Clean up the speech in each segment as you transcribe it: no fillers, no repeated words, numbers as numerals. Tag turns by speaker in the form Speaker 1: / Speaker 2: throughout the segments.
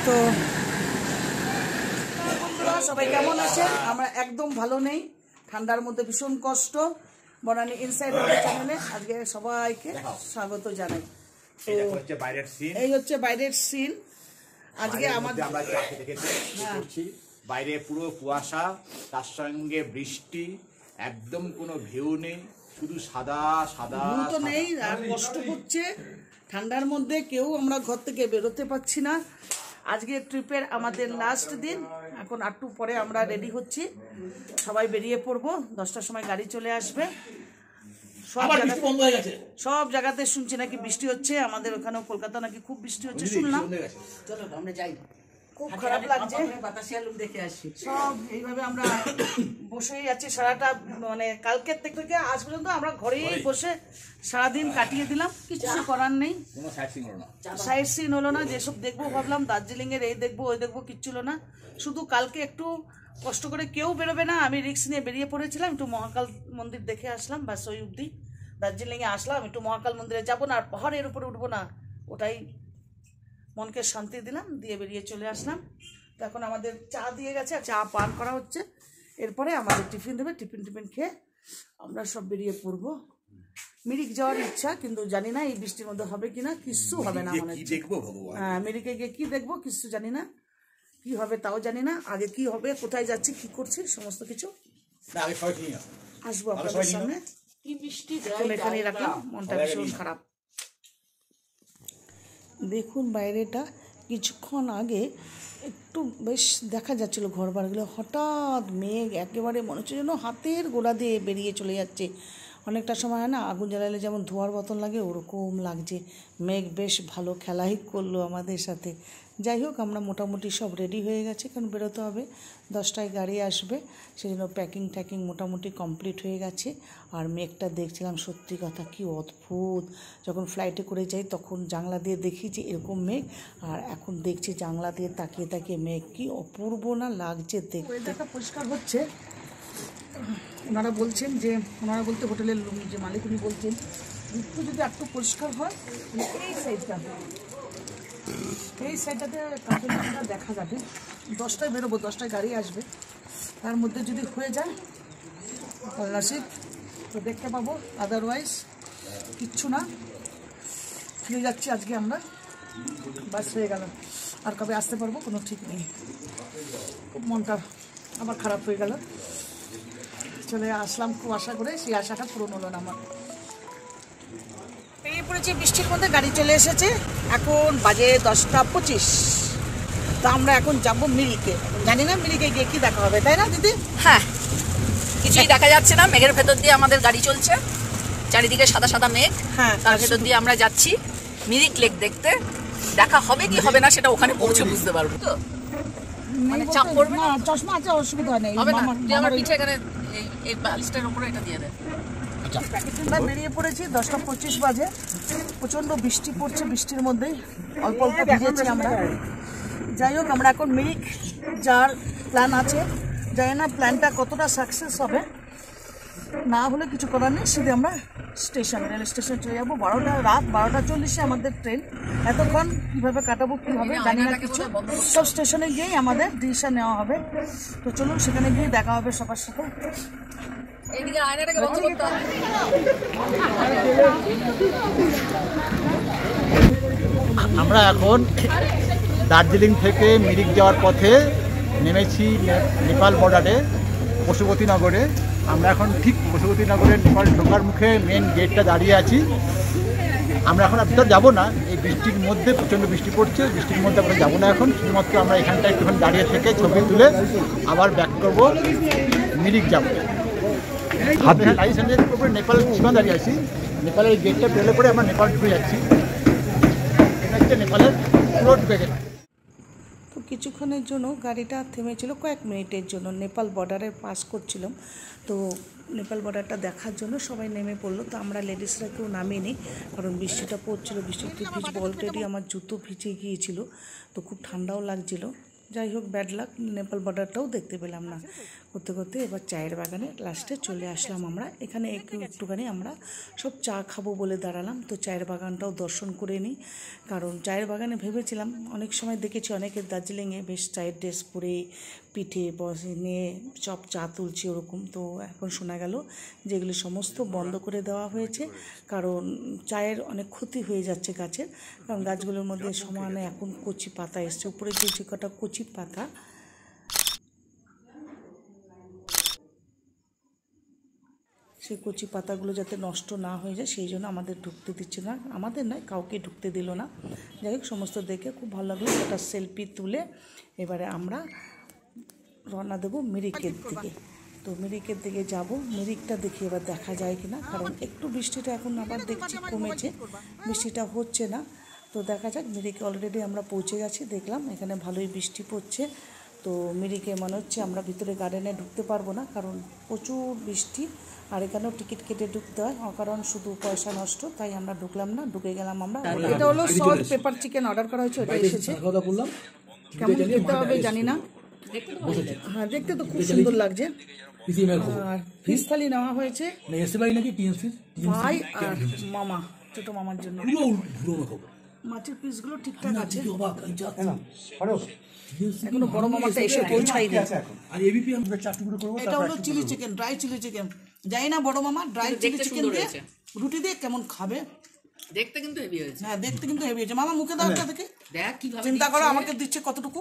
Speaker 1: তো বন্ধুরা সবাই কেমন আছেন? আমরা একদম ভালো নেই, ঠান্ডার মধ্যে ভীষণ কষ্ট। বনানী ইনসাইড চ্যানেলে আজকে সবাইকে স্বাগত জানাই। এই হচ্ছে বাইরের সিন। আজকে আমাদের
Speaker 2: বাইরে পুরো কুয়াশা, তার সঙ্গে বৃষ্টি, একদম কোনো ভিউ নেই, শুধু সাদা সাদা।
Speaker 1: তো নেই আর কষ্ট হচ্ছে ঠান্ডার মধ্যে, কেউ আমরা ঘর থেকে বেরোতে পারছি না। আজকে ট্রিপের আমাদের লাস্ট দিন, এখন একটু পরে আমরা রেডি হচ্ছি, সবাই বেরিয়ে পড়বো। 10টার সময় গাড়ি চলে আসবে। সব জায়গাতে শুনছি নাকি বৃষ্টি হচ্ছে, আমাদের ওখানেও কলকাতা নাকি খুব বৃষ্টি হচ্ছে শুনলাম। চলো আমরা যাই, খুব খারাপ লাগছে। দেখে আসি সব এইভাবে আমরা বসেই আছি সারাটা, মানে কালকের থেকে আজ পর্যন্ত আমরা ঘরেই বসে সারাদিন কাটিয়ে দিলাম। কিছু করার নেই, সাইট সিন হলো না। যেসব দেখবো ভাবলাম দার্জিলিং এর, এই দেখবো ওই দেখবো, কিচ্ছু হলো না। শুধু কালকে একটু কষ্ট করে, কেউ বেরোবে না, আমি রিস্ক নিয়ে বেরিয়ে পড়েছিলাম, একটু মহাকাল মন্দির দেখে আসলাম, বাস ওই অব্দি। দার্জিলিংয়ে আসলাম, একটু মহাকাল মন্দিরে যাবো না, আর পাহাড়ের উপরে উঠবো না, ওটাই মনকে শান্তি দিলাম, দিয়ে বেরিয়ে চলে আসলাম। তো এখন আমাদের চা দিয়ে গেছে, চা পান করা হচ্ছে, এরপরে আমাদের টিফিন দেবে। টিফিন খেয়ে আমরা সব বেরিয়ে পড়বো। মিরিক যাওয়ার ইচ্ছা, কিন্তু জানি না এই বৃষ্টির মধ্যে হবে কিনা। কিচ্ছু হবে না মনে হচ্ছে। হ্যাঁ, মিরিকে গিয়ে কি দেখবো কিচ্ছু জানি না, কি হবে তাও জানি না। আগে কি হবে, কোথায় যাচ্ছি, কি করছি, সমস্ত কিছু আসবো আপনাদের সামনে। কি বৃষ্টি, এখানে রাখলাম, মনটা ভীষণ খারাপ। দেখুন বাইরেটা, কিছুক্ষণ আগে একটু বেশ দেখা যাচ্ছিল ঘর বাড়িগুলো, হঠাৎ মেঘ একেবারে মনে হচ্ছে যেন হাতের গোড়া দিয়ে বেরিয়ে চলে যাচ্ছে। অনেকটা সময় হয় না আগুন জ্বালালে যেমন ধোঁয়ার মতন লাগে, ওরকম লাগছে। মেঘ বেশ ভালো খেলাই করলো আমাদের সাথে। যাই হোক, আমরা মোটামুটি সব রেডি হয়ে গেছে, কারণ বেরোতে হবে। 10টায় গাড়ি আসবে, সেই জন্য প্যাকিং ট্যাকিং মোটামুটি কমপ্লিট হয়ে গেছে। আর মেঘটা দেখছিলাম, সত্যি কথা কি অদ্ভুত। যখন ফ্লাইটে করে যাই তখন জানলা দিয়ে দেখি যে এরকম মেঘ, আর এখন দেখছি জানলা দিয়ে তাকিয়ে তাকিয়ে মেঘ, কি অপূর্ব না লাগছে দেখতে। পরিষ্কার হচ্ছে, ওনারা বলছেন যে, ওনারা বলতে হোটেলের যে মালিক, উনি বলছেন একটু যদি একটু পরিষ্কার হয়, এই সাইডটাতে কাঠের দেখা যাবে। 10টায় বেরোবো, 10টায় গাড়ি আসবে, তার মধ্যে যদি হয়ে যায় নাসিব তো দেখতে পাবো, আদারওয়াইজ কিচ্ছু না। ফিরে যাচ্ছি আজকে আমরা, বাস হয়ে গেল। আর কবে আসতে পারবো কোনো ঠিক নেই। খুব মনটা আবার খারাপ হয়ে গেল। চলে আসলাম খুব আশা করে, সেই আশাটা পূরণ হলো না আমার। বেরিয়ে পড়েছি বৃষ্টির মধ্যে, গাড়ি চলে এসেছে, এখন বাজে 10টা 25। তো আমরা এখন যাবো মিরিকে। জানি না মিরিকে গিয়ে কি দেখা হবে, তাই না দিদি?
Speaker 3: হ্যাঁ, কিছুই দেখা যাচ্ছে না, মেঘের ভেতর দিয়ে আমাদের গাড়ি চলছে, চারিদিকে সাদা সাদা মেঘ। হ্যাঁ, তার ভেতর দিয়ে আমরা যাচ্ছি মিরিক লেক দেখতে। দেখা হবে কি হবে না সেটা ওখানে পৌঁছে বুঝতে পারবো। তো মানে চাপ পড়বে না,
Speaker 1: চশমা আছে, অসুবিধা নেই,
Speaker 3: হবে না। তুই আমার পিঠে এখানে এই বালিশটার উপরে এটা দিয়ে দে।
Speaker 1: বেরিয়ে পড়েছি, 10টা 25 বাজে। প্রচণ্ড বৃষ্টি পড়ছে, বৃষ্টির মধ্যেই অল্প অল্প ভিজেছি আমরা। যাই হোক, আমরা এখন মিরিক যাওয়ার প্ল্যান আছে। জানি না প্ল্যানটা কতটা সাকসেস হবে, না হলে কিছু করার নেই, সিধে আমরা রেল স্টেশন চলে যাবো। রাত 12টা 40-এ আমাদের ট্রেন। এতক্ষণ কীভাবে কাটাবো, কী হবে জানি না কিছু। সব স্টেশনে গিয়েই আমাদের ডিসিশন নেওয়া হবে। তো চলুন, সেখানে গিয়ে দেখা হবে সবার সাথে।
Speaker 4: আমরা এখন দার্জিলিং থেকে মিরিক যাওয়ার পথে নেমেছি নেপাল বর্ডারে, পশুপতিনগরে। আমরা এখন ঠিক পশুপতিনগরের নেপাল ঢোকার মুখে মেন গেটটা দাঁড়িয়ে আছি। আমরা এখন ভিতর যাবো না, এই বৃষ্টির মধ্যে, প্রচণ্ড বৃষ্টি পড়ছে, বৃষ্টির মধ্যে আমরা যাবো না এখন। শুধুমাত্র আমরা এখানটা একটুখানি দাঁড়িয়ে থেকে ছবি তুলে আবার ব্যাক করবো, মিরিক যাবো। লাইসেন্সের উপরে নেপাল সীমা দাঁড়িয়ে আছি। নেপালের গেটটা পেলে পরে আমরা নেপাল ঢুকে যাচ্ছি। এটা হচ্ছে নেপালের পুরো ঢুকে গেছে।
Speaker 1: তো কিছুক্ষণের জন্য গাড়িটা থেমেছিল, কয়েক মিনিটের জন্য। নেপাল বর্ডারের পাস করছিলাম, তো নেপাল বর্ডারটা দেখার জন্য সবাই নেমে পড়লো। তো আমরা লেডিসরা কেউ নামিনি, কারণ বৃষ্টিটা পড়ছিল, বৃষ্টিতে ভিজবো। অলরেডি আমার জুতো ভিজে গিয়েছিল, তো খুব ঠান্ডাও লাগছিল। যাই হোক, ব্যাড লাক, নেপাল বর্ডারটাও দেখতে পেলাম না। করতে করতে এবার চায়ের বাগানে লাস্টে চলে আসলাম আমরা। এখানে একটুখানি আমরা সব চা খাবো বলে দাঁড়ালাম। তো চায়ের বাগানটাও দর্শন করে নিই, কারণ চায়ের বাগানে ভেবেছিলাম, অনেক সময় দেখেছি অনেকের দার্জিলিংয়ে বেশ চায়ের ড্রেস পরে পিঠে বসে নিয়ে সব চা তুলছে ওরকম। তো এখন শোনা গেল যেগুলি সমস্ত বন্ধ করে দেওয়া হয়েছে, কারণ চায়ের অনেক ক্ষতি হয়ে যাচ্ছে গাছের, কারণ গাছগুলোর মধ্যে সমানে এখন কচি পাতা এসছে, উপরে যে কটা কচি পাতা সেই কচি পাতাগুলো যাতে নষ্ট না হয়ে যায় সেই জন্য আমাদের ঢুকতে দিচ্ছে না, আমাদের নয় কাউকে ঢুকতে দিল না। যাই হোক সমস্ত দেখে খুব ভালো লাগলো। একটা সেলফি তুলে এবারে আমরা রওনা দেবো মিরিকের দিকে। তো মিরিকের দিকে যাব, মিরিকটা দেখি এবার দেখা যায় কিনা, কারণ একটু বৃষ্টিটা এখন আবার দেখছি কমেছে, বৃষ্টিটা হচ্ছে না। তো দেখা যাক। মিরিকে অলরেডি আমরা পৌঁছে গেছি, দেখলাম এখানে ভালোই বৃষ্টি পড়ছে। তো মিরিকে মনে হচ্ছে আমরা ভিতরে গার্ডেনে ঢুকতে পারবো না, কারণ প্রচুর বৃষ্টি, আর এখানেও টিকিট কেটে ঢুকতে হয়, কারণ শুধু পয়সা নষ্ট, তাই আমরা ঢুকলাম না, ঢুকে গেলাম আমরা। এটা হলো সল্ট পেপার চিকেন অর্ডার করা হয়েছে, ওটা এসেছে। কেমন খেতে হবে জানি না, হ্যাঁ দেখতে তো খুব সুন্দর লাগছে। আর ফিশ থালি নেওয়া হয়েছে ভাই আর মামা, ছোট মামার জন্য। মাছের পিসগুলো ঠিকঠাক আছে, এখনো বড় মামাটা এসে পৌঁছায়নি। এটা হলো chilli chicken, dry chilli chicken. জানি না বড় মামা ড্রাই চিলি চিকেন দিয়ে রুটি দিয়ে কেমন খাবে।
Speaker 3: দেখতে কিন্তু হেভি হয়েছে।
Speaker 1: হ্যাঁ দেখতে কিন্তু হেভি হয়েছে। মামা মুখে দাও একটা দেখি,
Speaker 3: দেখ কিভাবে
Speaker 1: চিন্তা করো আমাকে দিচ্ছে কতটুকু।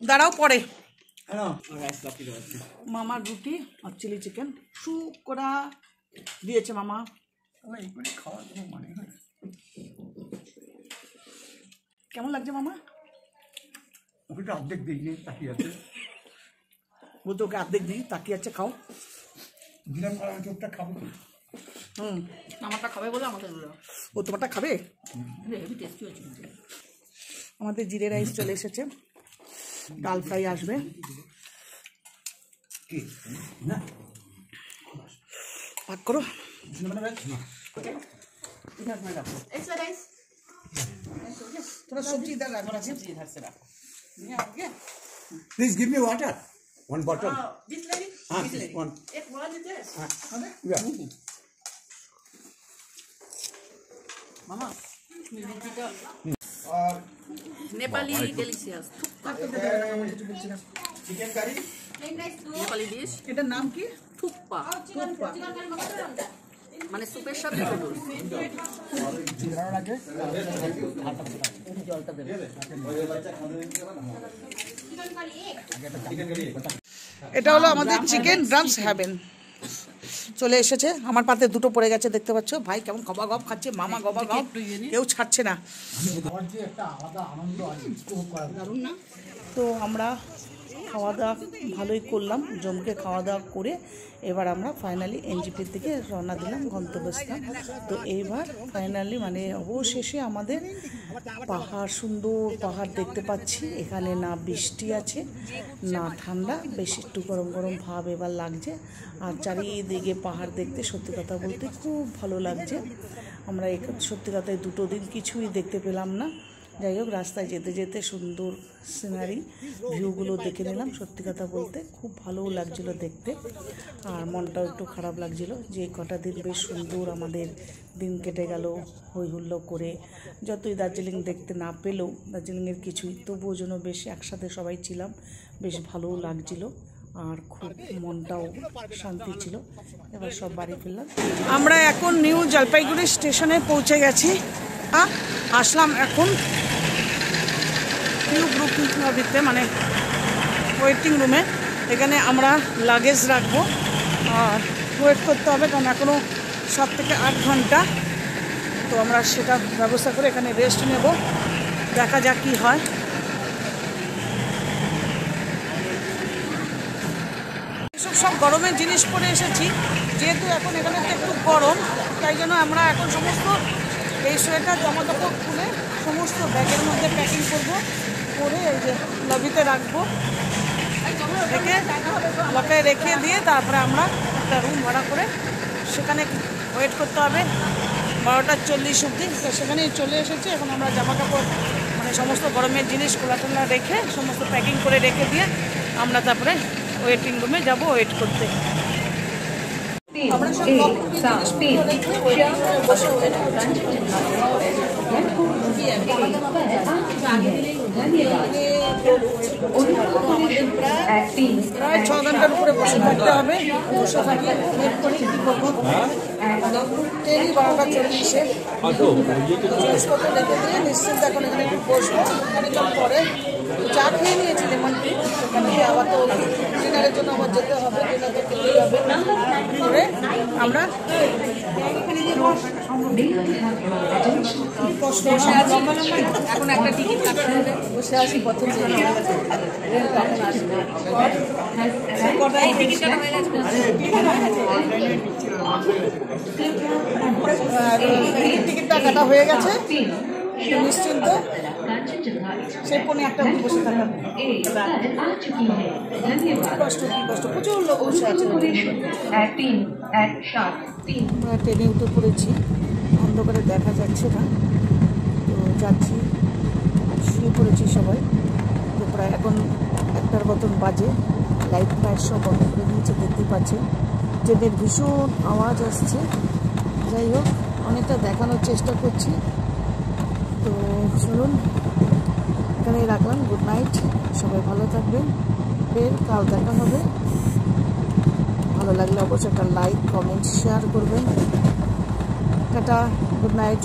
Speaker 1: দাঁড়াও পরে। মামার রুটি আর চিলি চিকেন শুকরা দিয়েছে মামা। কেমন লাগছে মামা?
Speaker 4: ওকে অর্ধেক দিইনি, তাকিয়ে আছে,
Speaker 1: বলতে ওকে অর্ধেক দিই, তাকিয়ে আছে, খাও।
Speaker 4: চোখটা খাবো।
Speaker 3: আমারটা খাবে বলে আমাকে
Speaker 1: ও তোমারটা খাবে।
Speaker 3: হেভি টেস্টি হয়েছে।
Speaker 1: আমাদের জিরে রাইস চলে এসেছে, ডাল ফ্রাই আসবে। ভাগ করো। थोड़ा सब्जी इधर रखो, सब्जी इधर से रखो।
Speaker 4: Please give me water. One bottle.
Speaker 3: This lady?
Speaker 4: This one.
Speaker 3: एक बोला दीजिए।
Speaker 4: Yeah.
Speaker 3: मामा Nepali delicious
Speaker 4: Chicken curry.
Speaker 3: Nepali dish.
Speaker 1: এটার নাম কি?
Speaker 3: থুপ্পা। মানে সুপের সাথে জলটা দেবে।
Speaker 1: এটা হলো আমাদের চিকেন ড্রামস হ্যাভেন চলে এসেছে। আমার পাতে দুটো পড়ে গেছে দেখতে পাচ্ছ। ভাই কেমন গবা গপ খাচ্ছে, মামা গবা গপ, কেউ ছাড়ছে না। তো আমরা খাওয়া দাওয়া ভালোই করলাম, জমকে খাওয়া দাওয়া করে এবার আমরা ফাইনালি এনজিপির দিকে রওনা দিলাম, গন্তব্যস্থান। তো এইবার ফাইনালি মানে অবশেষে আমাদের পাহাড়, সুন্দর পাহাড় দেখতে পাচ্ছি। এখানে না বৃষ্টি আছে না ঠান্ডা, বেশ একটু গরম গরম ভাব এবার লাগছে। আর চারিদিকে পাহাড় দেখতে সত্যি কথা বলতে খুব ভালো লাগছে। আমরা সত্যি কথায় দুটো দিন কিছুই দেখতে পেলাম না। যাই হোক রাস্তায় যেতে যেতে সুন্দর সিনারি ভিউগুলো দেখে নিলাম। সত্যি কথা বলতে খুব ভালোও লাগছিল দেখতে, আর মনটাও একটু খারাপ লাগছিল যে কটা দিন বেশ সুন্দর আমাদের দিন কেটে গেল হই হুল্লো করে। যতই দার্জিলিং দেখতে না পেলেও দার্জিলিংয়ের কিছুই, তবুও যেন বেশ একসাথে সবাই ছিলাম, বেশ ভালোও লাগছিল আর খুব মনটাও শান্তি ছিল। এবার সব বাড়ি ফিরলাম। আমরা এখন নিউ জলপাইগুড়ি স্টেশনে পৌঁছে গেছি। আসলাম এখন কিউ গ্রুপ লবিতে, মানে ওয়েটিং রুমে। এখানে আমরা লাগেজ রাখবো আর ওয়েট করতে হবে, কারণ এখনও 7 থেকে 8 ঘন্টা। তো আমরা সেটা ব্যবস্থা করে এখানে রেস্ট নেব, দেখা যাক কী হয়। সব গরমের জিনিস পরে এসেছি, যেহেতু এখন এখানে একটু গরম, তাই জন্য আমরা এখন সমস্ত এই সোয়েটার জামা কাপড় খুলে সমস্ত ব্যাগের মধ্যে প্যাকিং করবো, করে এই যে লবিতে রাখবো, রেখে লকে রেখে দিয়ে তারপরে আমরা একটা রুম ভাড়া করে সেখানে ওয়েট করতে হবে 12টা 40 অবধি। তো সেখানেই চলে এসেছি। এখন আমরা জামা কাপড় মানে সমস্ত গরমের জিনিস খোলা টোলা রেখে সমস্ত প্যাকিং করে রেখে দিয়ে আমরা তারপরে ওয়েটিং রুমে যাব ওয়েট করতে। আমরা সব রেখে ওয়েটিং রুমে বসে ওয়েট করছি। প্রায় 6 ঘন্টার উপরে বসে থাকতে হবে। বসে থাকি ওয়েট করি ট্রেনই 12:40-এ। জিনিসপত্র রেখে দিয়ে নিশ্চিন্ত এখন এখানে একটু বসবো। অনেকক্ষণ পরে চা খেয়ে নিয়েছি লেমন টি, সেখানে আবার তো ডিনারের জন্য আবার যেতে হবে, ডিনার তো খেতেই হবে। করে আমরা এখন একটা টিকিট কাটতে হবে, বসে আসি পথে টিকিটটা কাটা হয়ে গেছে, নিশ্চিন্ত সে 1:15 বসে থাকা। কষ্ট কি কষ্ট, প্রচুর লোক বসে আছে। আমরা ট্রেনে উঠে পড়েছি, অন্ধকারে দেখা যাচ্ছে না, তো যাচ্ছি, শুয়ে পড়েছি সবাই। তো প্রায় এখন 1টার মতন বাজে, লাইট ফাইট সব বন্ধ করে দিয়েছে, দেখতে পাচ্ছেন ট্রেনের ভীষণ আওয়াজ আসছে। যাই হোক, অনেকটা দেখানোর চেষ্টা করছি। তো চলুন, এখানেই রাখলাম। গুড নাইট, সবাই ভালো থাকবেন, ফের কাল দেখা হবে। ভালো লাগলে অবশ্যই একটা লাইক, কমেন্ট, শেয়ার করবেন। Tata, good night.